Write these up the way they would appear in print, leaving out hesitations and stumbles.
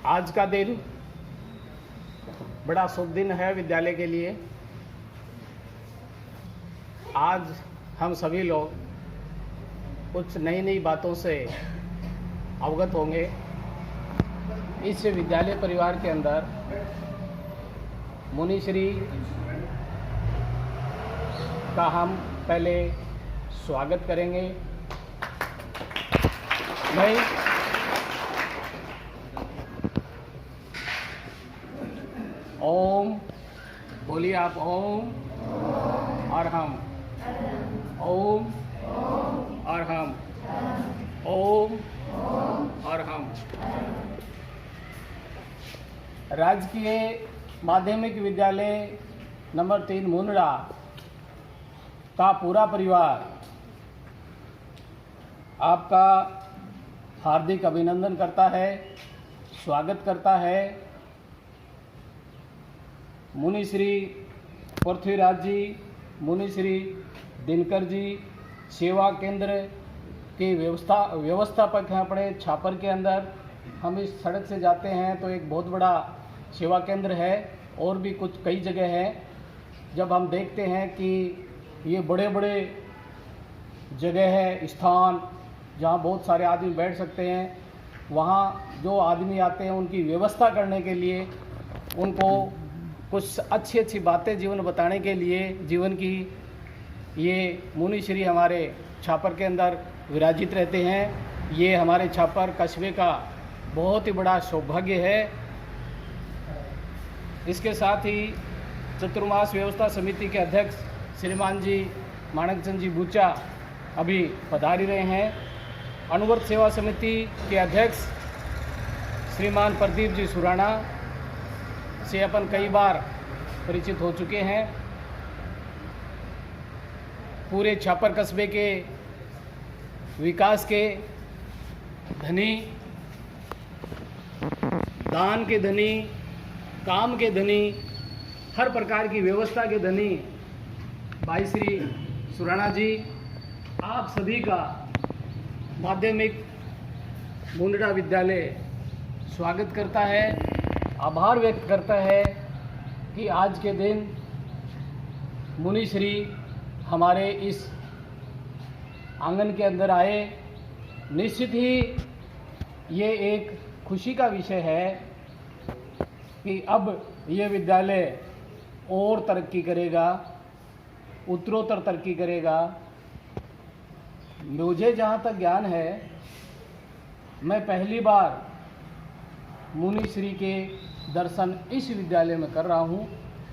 आज का दिन बड़ा शुभ दिन है विद्यालय के लिए। आज हम सभी लोग कुछ नई नई बातों से अवगत होंगे। इस विद्यालय परिवार के अंदर मुनिश्री का हम पहले स्वागत करेंगे। भाई ओम बोलिए आप, ओम और हम, ओम और हम, ओम और हम। राजकीय माध्यमिक विद्यालय नंबर 3 मुंदड़ा का पूरा परिवार आपका हार्दिक अभिनंदन करता है, स्वागत करता है। मुनिश्री पृथ्वीराज जी, मुनिश्री दिनकर जी सेवा केंद्र के व्यवस्थापक हैं अपने छापर के अंदर। हम इस सड़क से जाते हैं तो एक बहुत बड़ा सेवा केंद्र है और भी कुछ कई जगह है। जब हम देखते हैं कि ये बड़े बड़े जगह है, स्थान जहाँ बहुत सारे आदमी बैठ सकते हैं, वहाँ जो आदमी आते हैं उनकी व्यवस्था करने के लिए, उनको कुछ अच्छी अच्छी बातें जीवन बताने के लिए, जीवन की, ये मुनिश्री हमारे छापर के अंदर विराजित रहते हैं। ये हमारे छापर कस्बे का बहुत ही बड़ा सौभाग्य है। इसके साथ ही चतुर्मास व्यवस्था समिति के अध्यक्ष श्रीमान जी माणकचंद जी बूचा अभी पधारी रहे हैं। अनुवर्त सेवा समिति के अध्यक्ष श्रीमान प्रदीप जी सुराणा से अपन कई बार परिचित हो चुके हैं। पूरे छापर कस्बे के विकास के धनी, दान के धनी, काम के धनी, हर प्रकार की व्यवस्था के धनी भाई श्री सुराणा जी, आप सभी का माध्यमिक मुंदड़ा विद्यालय स्वागत करता है, आभार व्यक्त करता है कि आज के दिन मुनिश्री हमारे इस आंगन के अंदर आए। निश्चित ही ये एक खुशी का विषय है कि अब ये विद्यालय और तरक्की करेगा, उत्तरोत्तर तरक्की करेगा। मुझे जहाँ तक ज्ञान है, मैं पहली बार मुनिश्री के दर्शन इस विद्यालय में कर रहा हूँ,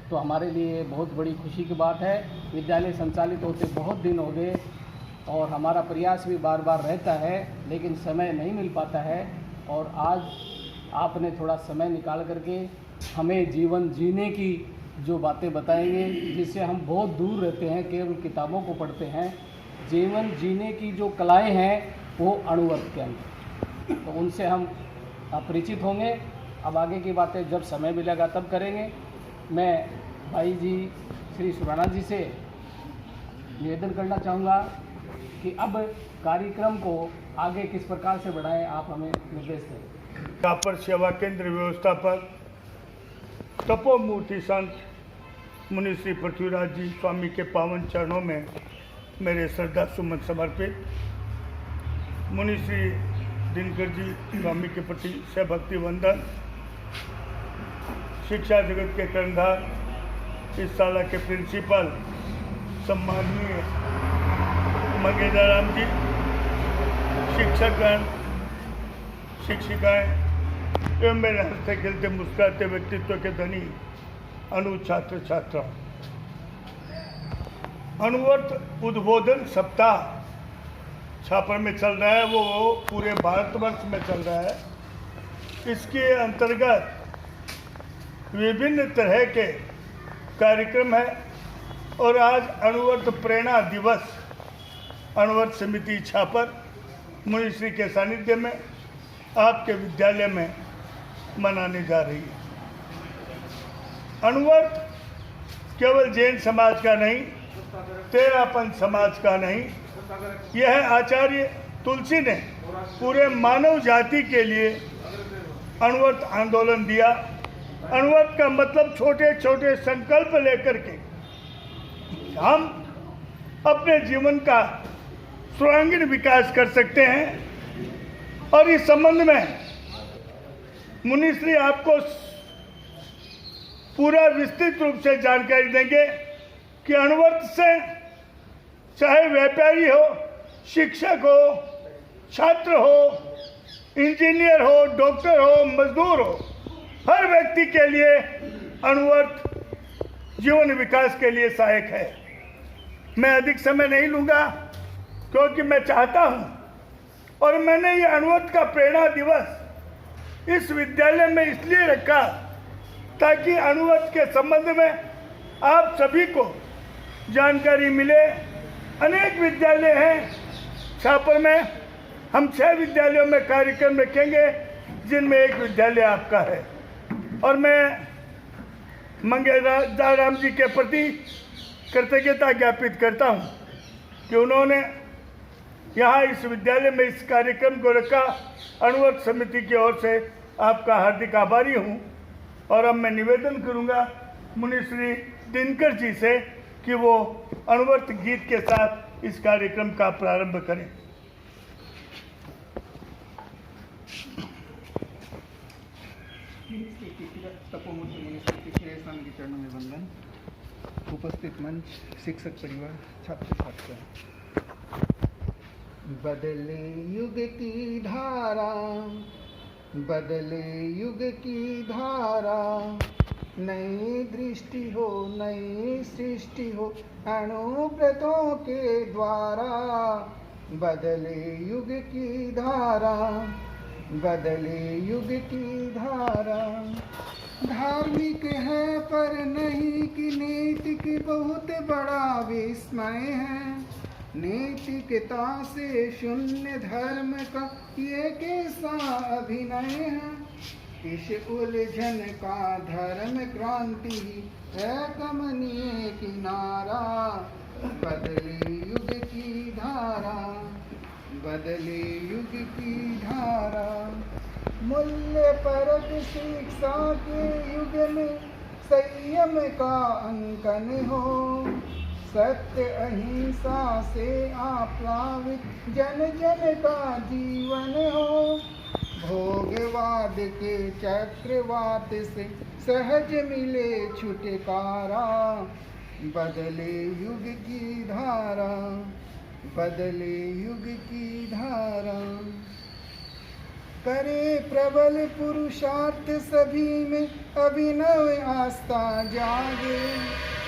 तो हमारे लिए बहुत बड़ी खुशी की बात है। विद्यालय संचालित होते बहुत दिन हो गए और हमारा प्रयास भी बार बार रहता है, लेकिन समय नहीं मिल पाता है। और आज आपने थोड़ा समय निकाल करके हमें जीवन जीने की जो बातें बताएंगे, जिससे हम बहुत दूर रहते हैं, केवल किताबों को पढ़ते हैं। जीवन जीने की जो कलाएं हैं वो अणुवर्त के अंदर, तो उनसे हम परिचित होंगे। अब आगे की बातें जब समय मिलेगा तब करेंगे। मैं भाई जी श्री सुराणा जी से निवेदन करना चाहूँगा कि अब कार्यक्रम को आगे किस प्रकार से बढ़ाएं, आप हमें निर्देश दें। छापर सेवा केंद्र व्यवस्थापक तपोमूर्ति संत मुनिश्री पृथ्वीराज जी स्वामी के पावन चरणों में मेरे श्रद्धा सुमन समर्पित। मुनिश्री दिनकर जी स्वामी के प्रति सहभक्ति वंदन। शिक्षा जगत के कर्णधार, इस शाला के प्रिंसिपल सम्माननीय मंगेजा राम जी, शिक्षकगण, शिक्षिकाएं एवं मेरे हंसते खेलते मुस्कुराते व्यक्तित्व के धनी अनु छात्र छात्रा। अनुवर्त उद्बोधन सप्ताह छापर में चल रहा है, वो पूरे भारतवर्ष में चल रहा है। इसके अंतर्गत विभिन्न तरह के कार्यक्रम है और आज अनुवर्त प्रेरणा दिवस अनुवर्त समिति छापर मुनिश्री के सानिध्य में आपके विद्यालय में मनाने जा रही है। अनुवर्त केवल जैन समाज का नहीं, तेरापंथ समाज का नहीं, यह आचार्य तुलसी ने पूरे मानव जाति के लिए अणुव्रत आंदोलन दिया। अणुव्रत का मतलब छोटे छोटे संकल्प लेकर के हम अपने जीवन का सर्वांगीण विकास कर सकते हैं। और इस संबंध में मुनिश्री आपको पूरा विस्तृत रूप से जानकारी देंगे कि अणुव्रत से चाहे व्यापारी हो, शिक्षक हो, छात्र हो, इंजीनियर हो, डॉक्टर हो, मजदूर हो, हर व्यक्ति के लिए अणुव्रत जीवन विकास के लिए सहायक है। मैं अधिक समय नहीं लूँगा क्योंकि मैं चाहता हूँ और मैंने ये अणुव्रत का प्रेरणा दिवस इस विद्यालय में इसलिए रखा ताकि अणुव्रत के संबंध में आप सभी को जानकारी मिले। अनेक विद्यालय हैं छापर में, हम 6 विद्यालयों में कार्यक्रम रखेंगे जिनमें एक विद्यालय आपका है। और मैं मंगेदार राम जी के प्रति कृतज्ञता ज्ञापित करता हूँ कि उन्होंने यहाँ इस विद्यालय में इस कार्यक्रम को रखा। अणुव्रत समिति की ओर से आपका हार्दिक आभारी हूँ। और अब मैं निवेदन करूँगा मुनिश्री दिनकर जी से कि वो अणुव्रत गीत के साथ इस कार्यक्रम का प्रारंभ करें। तपोमूर्ति मुनिश्री के के चरणों में वंदन। उपस्थित मंच, शिक्षक परिवार, छात्र छात्रा। बदले युग की धारा, बदले युग की धारा, नई दृष्टि हो, नई सृष्टि हो अणुव्रतों के द्वारा। बदले युग की धारा, बदले युग की धारा। धार्मिक है पर नहीं कि नैतिक बहुत बड़ा विस्मय है। नैतिकता से शून्य धर्म का ये कैसा अभिनय है। इस उलझन का धर्म क्रांति है कमनीय किनारा। बदले युग की धारा, बदले युग की धारा। मूल्य परक शिक्षा के युग में संयम का अंकन हो। सत्य अहिंसा से आप्लावित जन जन का जीवन हो। भोगवाद के चक्रवात से सहज मिले छुटकारा। बदले युग की धारा, बदले युग की धारा। करे प्रबल पुरुषार्थ सभी में अभिनव आस्था जागे।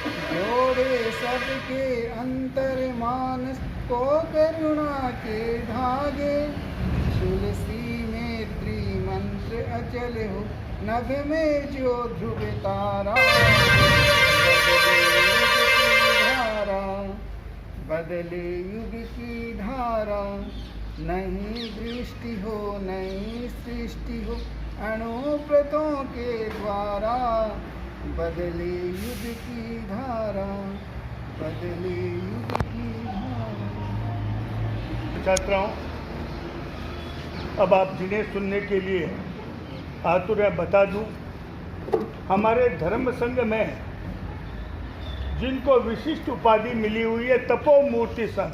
जोड़े सबके अंतर मानस को करुणा के धागे। तुलसी में त्रिमंत्र अचल हो, नभ में जो ध्रुव तारा। बदले युग की धारा, नई दृष्टि हो, नई सृष्टि हो अणुव्रतों के द्वारा। बदले युग की धारा, बदले युग की धारा। छात्राओं, अब आप जिन्हें सुनने के लिए आतुर है बता दूं, हमारे धर्म संघ में जिनको विशिष्ट उपाधि मिली हुई है तपोमूर्ति संघ,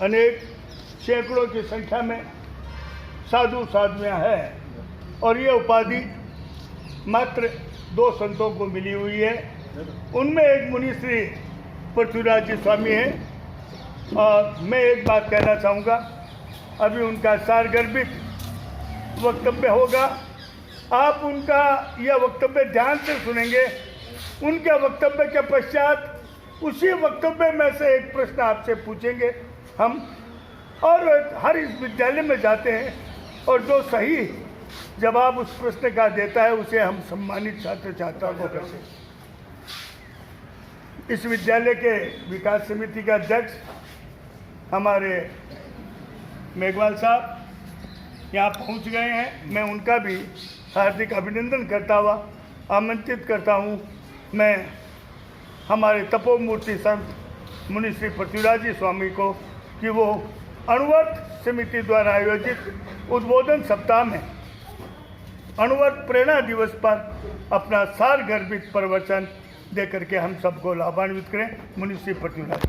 अनेक सैकड़ों की संख्या में साधु साधुआं हैं और ये उपाधि मात्र 2 संतों को मिली हुई है। उनमें एक मुनिश्री पृथ्वीराज जी स्वामी हैं। और मैं एक बात कहना चाहूँगा, अभी उनका सारगर्भित वक्तव्य होगा, आप उनका यह वक्तव्य ध्यान से सुनेंगे। उनके वक्तव्य के पश्चात उसी वक्तव्य में से एक प्रश्न आपसे पूछेंगे हम, और हर इस विद्यालय में जाते हैं और जो सही जवाब उस प्रश्न का देता है उसे हम सम्मानित छात्र छात्राओं को करते हैं। इस विद्यालय के विकास समिति का अध्यक्ष हमारे मेघवाल साहब यहाँ पहुँच गए हैं। मैं उनका भी हार्दिक अभिनंदन करता हुआ आमंत्रित करता हूँ। मैं हमारे तपोमूर्ति संत मुनिश्री पृथ्वीराज जी स्वामी को कि वो अणुव्रत समिति द्वारा आयोजित उद्बोधन सप्ताह में अणुव्रत प्रेरणा दिवस पर अपना सार गर्भित प्रवचन दे करके हम सबको लाभान्वित करें। मुनि श्री पृथ्वीराज।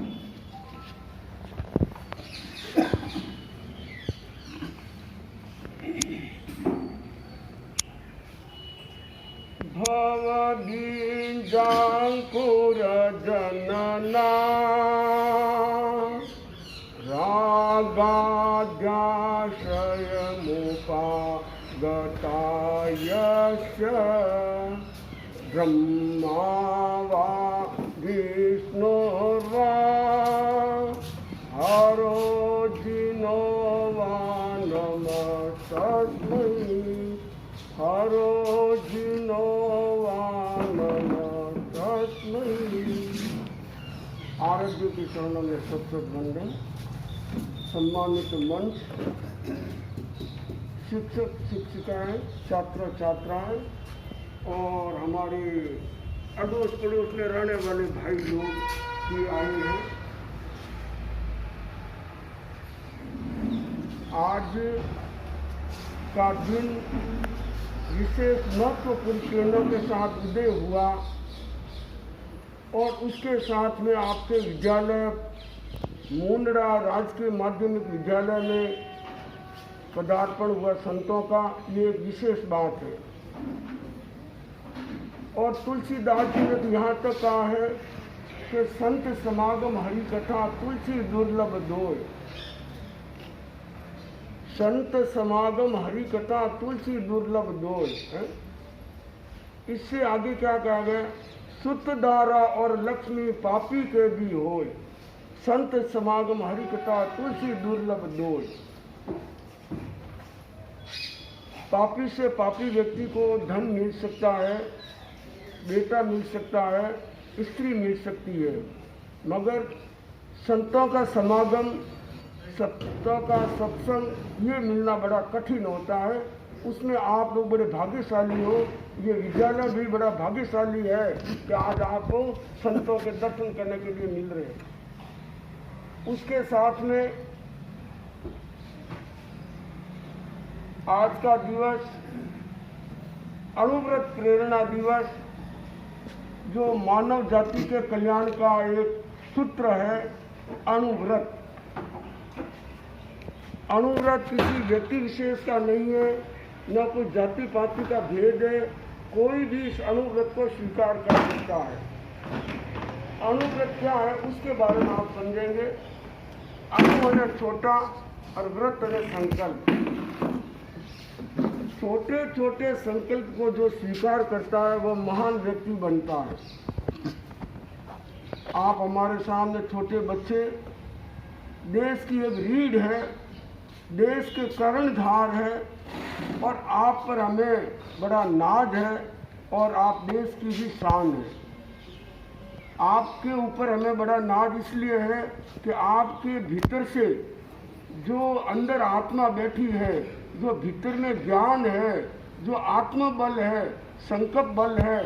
भवबीजाङ्कुर जनना रागाद्याश्रय मुपागतायस्य ब्रह्मा वा विष्णुर्वा हरो जिनो वा नमस्तस्मै हरो जिनो वा नमस्तस्मै। आरोग्य की चरणों में सत्सत वंदन। सम्मानित मंच, शिक्षक शिक्षिकाएं, छात्र छात्राएं और हमारे अड़ोस पड़ोस में रहने वाले भाई लोग भी आए हैं। आज का दिन विशेष महत्वपूर्ण किरणों के साथ उदय हुआ और उसके साथ में आपके विद्यालय मुंडरा राजकीय माध्यमिक विद्यालय में पदार्पण हुआ संतों का, ये एक विशेष बात है। और तुलसीदास जी ने तो यहाँ तक कहा है कि संत समागम हरि कथा तुलसी दुर्लभ दोय। संत समागम हरि कथा तुलसी दुर्लभ दोय। इससे आगे क्या कहा गया? सुत दारा और लक्ष्मी पापी के भी होय, संत समागम हरि कथा तुलसी दुर्लभ दोय। पापी से पापी व्यक्ति को धन मिल सकता है, बेटा मिल सकता है, स्त्री मिल सकती है, मगर संतों का समागम, संतों का सत्संग ये मिलना बड़ा कठिन होता है। उसमें आप लोग बड़े भाग्यशाली हो। ये विद्यालय भी बड़ा भाग्यशाली है कि आज आपको संतों के दर्शन करने के लिए मिल रहे हैं। उसके साथ में आज का दिवस अणुव्रत प्रेरणा दिवस, जो मानव जाति के कल्याण का एक सूत्र है। अणुव्रत अणुव्रत किसी व्यक्ति विशेष का नहीं है, न कोई जाति पाति का भेद है। कोई भी इस अणुव्रत को स्वीकार कर सकता है। अणुव्रत क्या है उसके बारे में आप समझेंगे। अणु है छोटा और व्रत है संकल्प। छोटे छोटे संकल्प को जो स्वीकार करता है वह महान व्यक्ति बनता है। आप हमारे सामने छोटे बच्चे, देश की एक रीढ़ है, देश के कर्णधार है और आप पर हमें बड़ा नाज है और आप देश की भी शान है। आपके ऊपर हमें बड़ा नाज इसलिए है कि आपके भीतर से जो अंदर आत्मा बैठी है, जो भीतर में ज्ञान है, जो आत्मबल है, संकल्प बल है,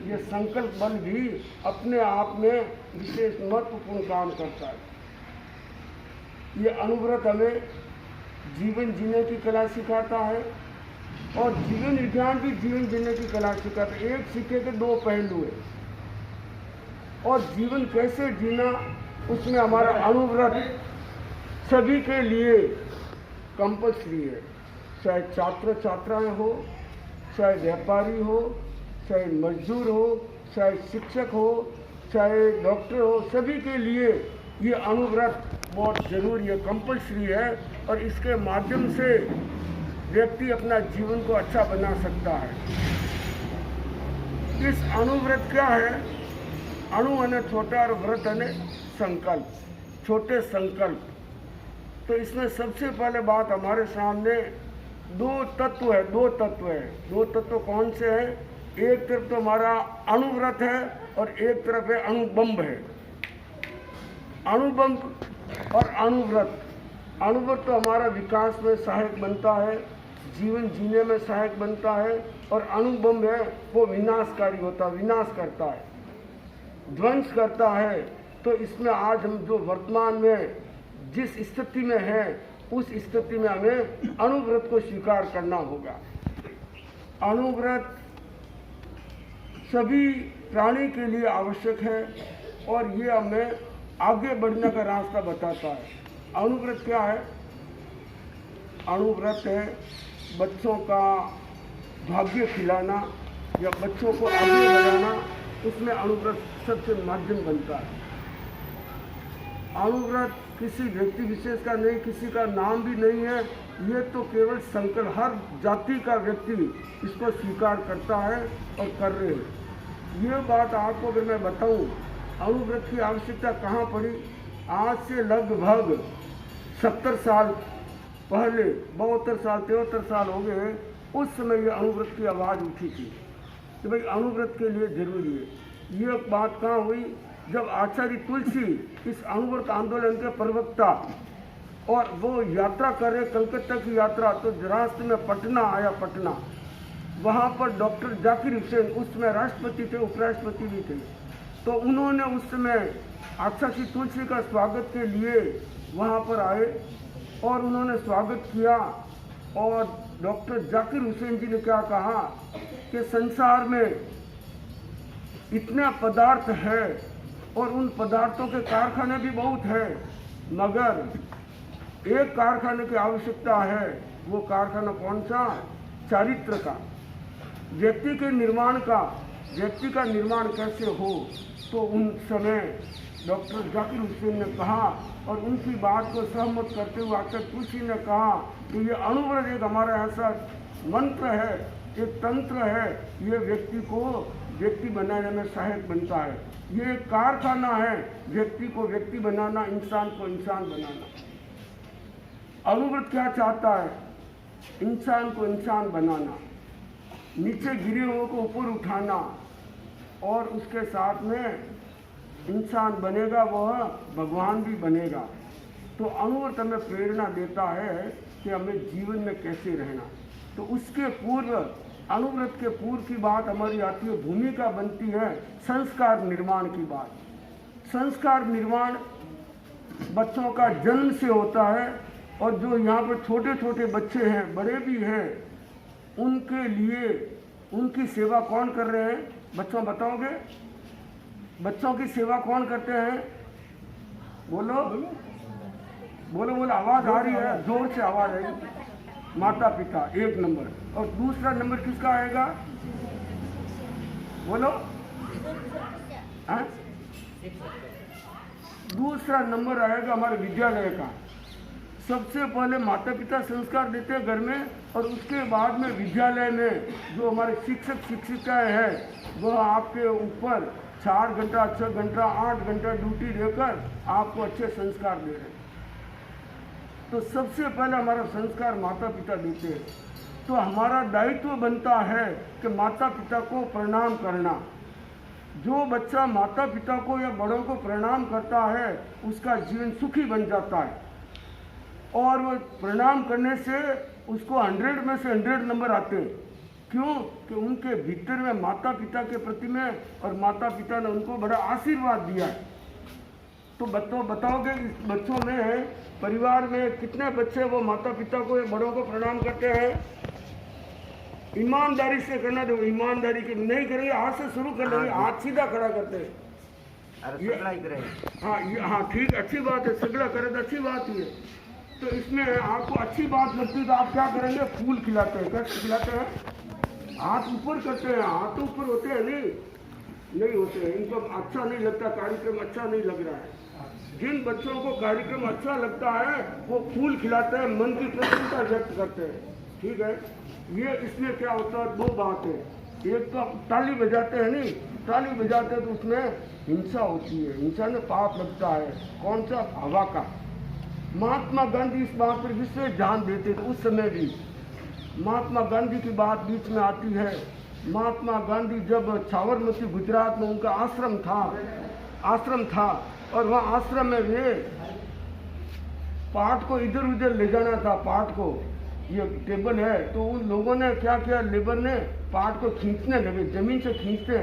ये संकल्प बल भी अपने आप में विशेष महत्वपूर्ण काम करता है। ये अणुव्रत हमें जीवन जीने की कला सिखाता है और जीवन विज्ञान भी जीवन जीने की कला सिखाता है। एक सिक्के के दो पहलू है और जीवन कैसे जीना, उसमें हमारा अणुव्रत सभी के लिए कंपल्सरी है। चाहे छात्र छात्राएं हो, चाहे व्यापारी हो, चाहे मजदूर हो, चाहे शिक्षक हो, चाहे डॉक्टर हो, सभी के लिए ये अणुव्रत बहुत जरूरी है, कंपल्सरी है। और इसके माध्यम से व्यक्ति अपना जीवन को अच्छा बना सकता है। इस अणुव्रत क्या है? अणु है छोटा और व्रत है संकल्प, छोटे संकल्प। तो इसमें सबसे पहले बात हमारे सामने दो तत्व है। दो तत्व कौन से हैं? एक तरफ तो हमारा अणुव्रत है और एक तरफ है अणुबंब है। अणुबंब और अणुव्रत। अणुव्रत तो हमारा विकास में सहायक बनता है, जीवन जीने में सहायक बनता है, और अणुबंब है वो विनाशकारी होता है, विनाश करता है, ध्वंस करता है। तो इसमें आज हम जो वर्तमान में जिस स्थिति में है, उस स्थिति में हमें अणुव्रत को स्वीकार करना होगा। अणुव्रत सभी प्राणी के लिए आवश्यक है और ये हमें आगे बढ़ने का रास्ता बताता है। अणुव्रत क्या है? अणुव्रत है बच्चों का भाग्य खिलाना या बच्चों को आगे बढ़ाना, उसमें अणुव्रत सबसे माध्यम बनता है। अणुव्रत किसी व्यक्ति विशेष का नहीं, किसी का नाम भी नहीं है, ये तो केवल संकल्प, हर जाति का व्यक्ति इसको स्वीकार करता है और कर रहे हैं। ये बात आपको अगर मैं बताऊं, अणुव्रत की आवश्यकता कहाँ पड़ी? आज से लगभग 70 साल पहले, 72 साल 73 साल हो गए, उस समय ये अणुव्रत की आवाज़ उठी थी कि भाई अणुव्रत के लिए जरूरी है। ये बात कहाँ हुई? जब आचार्य तुलसी इस अणुव्रत आंदोलन के प्रवक्ता और वो यात्रा कर रहे, कलकत्ता की यात्रा, तो रास्ते में पटना आया। पटना वहाँ पर डॉक्टर जाकिर हुसैन उस समय राष्ट्रपति थे, उपराष्ट्रपति भी थे, तो उन्होंने उस समय आचार्य तुलसी का स्वागत के लिए वहाँ पर आए और उन्होंने स्वागत किया। और डॉक्टर जाकिर हुसैन जी ने क्या कहा कि संसार में इतना पदार्थ है और उन पदार्थों के कारखाने भी बहुत है, मगर एक कारखाने की आवश्यकता है। वो कारखाना कौन सा? चारित्र का, व्यक्ति के निर्माण का। व्यक्ति का निर्माण कैसे हो? तो उन समय डॉक्टर जाकिर हुसैन ने कहा और उनकी बात को सहमत करते हुए आचार्य तुलसी ने कहा कि ये अणुव्रत एक हमारा ऐसा मंत्र है, एक तंत्र है, ये व्यक्ति को व्यक्ति बनाने में सहायक बनता है। ये एक कारखाना है, व्यक्ति को व्यक्ति बनाना, इंसान को इंसान बनाना। अणुव्रत क्या चाहता है? इंसान को इंसान बनाना, नीचे गिरे हुए को ऊपर उठाना, और उसके साथ में इंसान बनेगा वह भगवान भी बनेगा। तो अणुव्रत हमें प्रेरणा देता है कि हमें जीवन में कैसे रहना। तो उसके पूर्व, अणुव्रत के पूर्व की बात हमारी आती है, भूमिका बनती है संस्कार निर्माण की बात। संस्कार निर्माण बच्चों का जन्म से होता है, और जो यहाँ पर छोटे छोटे बच्चे हैं, बड़े भी हैं, उनके लिए उनकी सेवा कौन कर रहे हैं? बच्चों बताओगे? बच्चों की सेवा कौन करते हैं? बोलो बोलो बोलो, आवाज़ आ रही है, जोर से आवाज़ आएगी। माता पिता एक नंबर, और दूसरा नंबर किसका आएगा? बोलो। दूसरा नंबर आएगा हमारे विद्यालय का। सबसे पहले माता पिता संस्कार देते हैं घर में, और उसके बाद में विद्यालय में जो हमारे शिक्षक शिक्षिकाएं हैं वह आपके ऊपर 4 घंटा 6 घंटा 8 घंटा ड्यूटी देकर आपको अच्छे संस्कार दे रहे हैं। तो सबसे पहले हमारा संस्कार माता पिता देते हैं। तो हमारा दायित्व बनता है कि माता पिता को प्रणाम करना। जो बच्चा माता पिता को या बड़ों को प्रणाम करता है उसका जीवन सुखी बन जाता है, और वो प्रणाम करने से उसको 100 में से 100 नंबर आते हैं। क्यों? कि उनके भीतर में माता पिता के प्रति में, और माता पिता ने उनको बड़ा आशीर्वाद दिया है। तो बताओगे इस बच्चों में, परिवार में कितने बच्चे वो माता पिता को या बड़ों को प्रणाम करते हैं? ईमानदारी से करना। दो ईमानदारी की नहीं करेंगे, हाथ से शुरू कर लेंगे, हाथ सीधा खड़ा करते हैं। हाँ ठीक, अच्छी बात है, सगड़ा करे तो अच्छी बात ही है। तो इसमें आपको अच्छी बात लगती है तो आप क्या करेंगे? फूल खिलाते हैं। कैसे खिलाते हैं? हाथ ऊपर करते हैं। हाथ ऊपर होते हैं? नहीं होते हैं। इनको अच्छा नहीं लगता, कार्यक्रम अच्छा नहीं लग रहा है। जिन बच्चों को कार्यक्रम अच्छा लगता है वो फूल खिलाते हैं, मन की प्रसन्नता व्यक्त करते हैं। ठीक है, ये इसमें क्या होता है? 2 बात है। एक तो ताली बजाते हैं, नहीं ताली बजाते हैं तो उसमें हिंसा होती है, हिंसा में पाप लगता है। कौन सा? हवा का। महात्मा गांधी इस बात पर विशेष ध्यान देते थे। उस समय भी महात्मा गांधी की बात बीच में आती है। महात्मा गांधी जब साबरमती गुजरात में उनका आश्रम था और वहाँ आश्रम में वे पाट को इधर उधर ले जाना था। पाट को, ये टेबल है, तो उन लोगों ने क्या किया, लेबर ने पाट को खींचने लगे, जमीन से खींचते।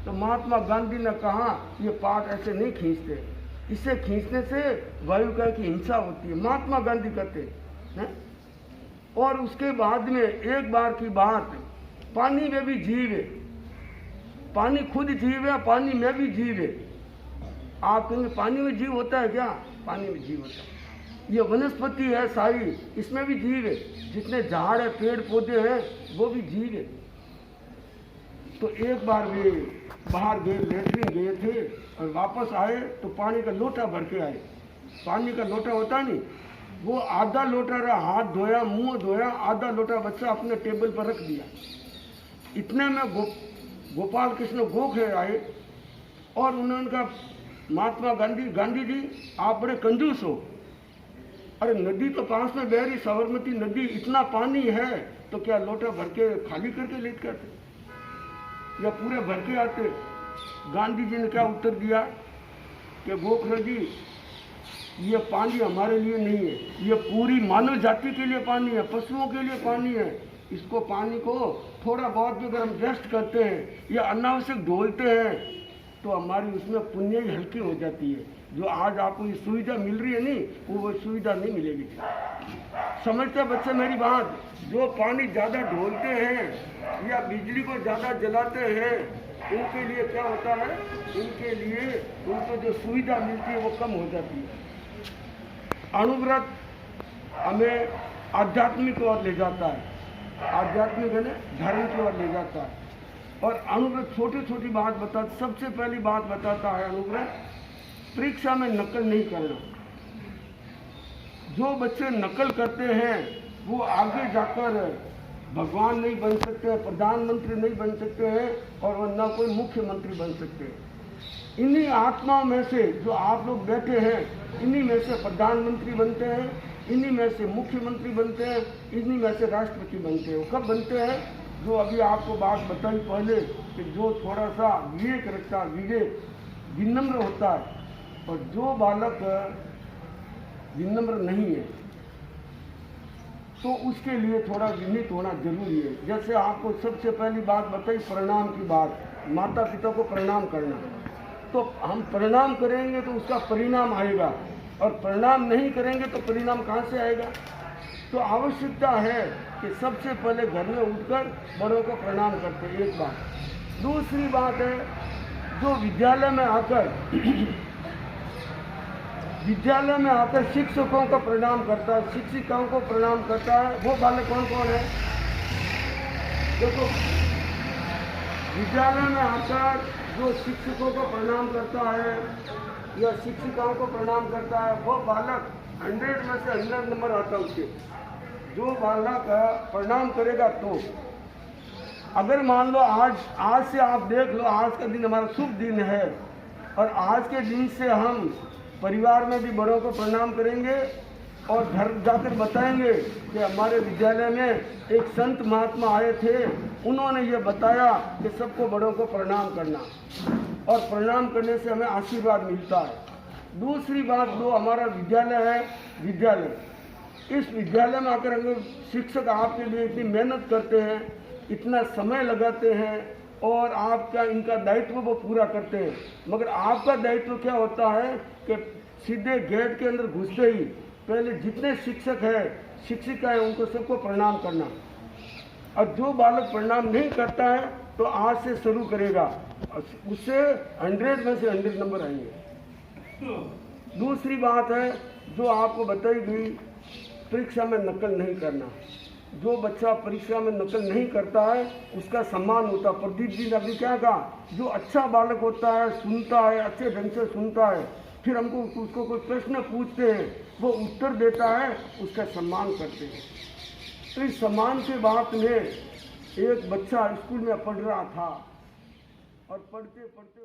तो महात्मा गांधी ने कहा ये पाट ऐसे नहीं खींचते, इसे खींचने से वायुका की हिंसा होती है। महात्मा गांधी कहते हैं। और उसके बाद में एक बार की बात, पानी में भी जीव है, पानी खुद जीव है, पानी में भी जीव है। आप कहेंगे पानी में जीव होता है क्या? पानी में जीव होता है। ये वनस्पति है सारी, इसमें भी जीव है। जितने झाड़ है, पेड़ पौधे हैं, वो भी जीव है। तो एक बार वे बाहर गए, लेटरिन गए थे और वापस आए तो पानी का लोटा भर के आए। पानी का लोटा होता नहीं, वो आधा लोटा रहा, हाथ धोया, मुंह धोया, आधा लोटा बच्चा अपने टेबल पर रख दिया। इतने में गोपाल कृष्ण गोखले आए और उन्होंने कहा, महात्मा गांधी जी आप बड़े कंजूस हो। अरे नदी तो पास में बह रही, साबरमती नदी, इतना पानी है तो क्या लोटा भर के खाली करके लेट करते या पूरे भर के आते? गांधी जी ने क्या उत्तर दिया कि गोखले जी ये पानी हमारे लिए नहीं है, ये पूरी मानव जाति के लिए पानी है, पशुओं के लिए पानी है। इसको पानी को थोड़ा बहुत भी अगर हम वेस्ट करते हैं या अनावश्यक ढोलते हैं तो हमारी उसमें पुण्य ही हल्की हो जाती है। जो आज आपको ये सुविधा मिल रही है नहीं, वो सुविधा नहीं मिलेगी। समझते बच्चे मेरी बात? जो पानी ज़्यादा ढोलते हैं या बिजली को ज़्यादा जलाते हैं, उनके लिए क्या होता है, उनके लिए उनको जो सुविधा मिलती है वो कम हो जाती है। अणुव्रत हमें आध्यात्मिक ओर ले जाता है, आध्यात्मिक है धर्म की ओर ले जाता है। और अणुव्रत छोटी छोटी बात बताता, सबसे पहली बात बताता है अणुव्रत, परीक्षा में नकल नहीं करना। जो बच्चे नकल करते हैं वो आगे जाकर भगवान नहीं बन सकते, प्रधानमंत्री नहीं बन सकते हैं और न कोई मुख्यमंत्री बन सकते हैं। इन्हीं आत्माओं में से जो आप लोग बैठे हैं, इन्हीं में से प्रधानमंत्री बनते हैं, इन्हीं में से मुख्यमंत्री बनते हैं, इन्हीं में से राष्ट्रपति बनते हैं। वो कब बनते हैं? जो अभी आपको बात बताई पहले कि जो थोड़ा सा विवेक रखता है, विवेक विनम्र होता है, और जो बालक विनम्र नहीं है तो उसके लिए थोड़ा विनीत होना जरूरी है। जैसे आपको सबसे पहली बात बताई प्रणाम की बात, माता पिता को प्रणाम करना। तो हम प्रणाम करेंगे तो उसका परिणाम आएगा, और प्रणाम नहीं करेंगे तो परिणाम कहाँ से आएगा? तो आवश्यकता है कि सबसे पहले घर में उठकर बड़ों को प्रणाम करते हैं, एक बात। दूसरी बात है, जो विद्यालय में आकर शिक्षकों को प्रणाम करता है, शिक्षिकाओं को प्रणाम करता है, वो बालक कौन कौन है? देखो, विद्यालय में आकर जो शिक्षकों को प्रणाम करता है या शिक्षिकाओं को प्रणाम करता है, वो बालक 100 में से 100 नंबर आता है उसके। जो बालक प्रणाम करेगा तो अगर मान लो आज से आप देख लो, आज का दिन हमारा शुभ दिन है, और आज के दिन से हम परिवार में भी बड़ों को प्रणाम करेंगे और घर जाकर बताएंगे कि हमारे विद्यालय में एक संत महात्मा आए थे, उन्होंने ये बताया कि सबको बड़ों को प्रणाम करना, और प्रणाम करने से हमें आशीर्वाद मिलता है। दूसरी बात, जो हमारा विद्यालय है, विद्यालय, इस विद्यालय में आकर अगर शिक्षक आपके लिए इतनी मेहनत करते हैं, इतना समय लगाते हैं और आपका इनका दायित्व वो पूरा करते हैं, मगर आपका दायित्व क्या होता है कि सीधे गेट के अंदर घुसते ही पहले जितने शिक्षक हैं, शिक्षिका हैं, उनको सबको प्रणाम करना। और जो बालक प्रणाम नहीं करता है तो आज से शुरू करेगा, उससे 100 में से 100 नंबर आएंगे। दूसरी बात है जो आपको बताई गई, परीक्षा में नकल नहीं करना। जो बच्चा परीक्षा में नकल नहीं करता है उसका सम्मान होता है। प्रदीप जी ने अभी क्या कहा, जो अच्छा बालक होता है, सुनता है, अच्छे ढंग से सुनता है, फिर हमको उसको कोई प्रश्न पूछते हैं, वो उत्तर देता है, उसका सम्मान करते हैं। तो इस सम्मान के बात में एक बच्चा स्कूल में पढ़ रहा था और पढ़ते पढ़ते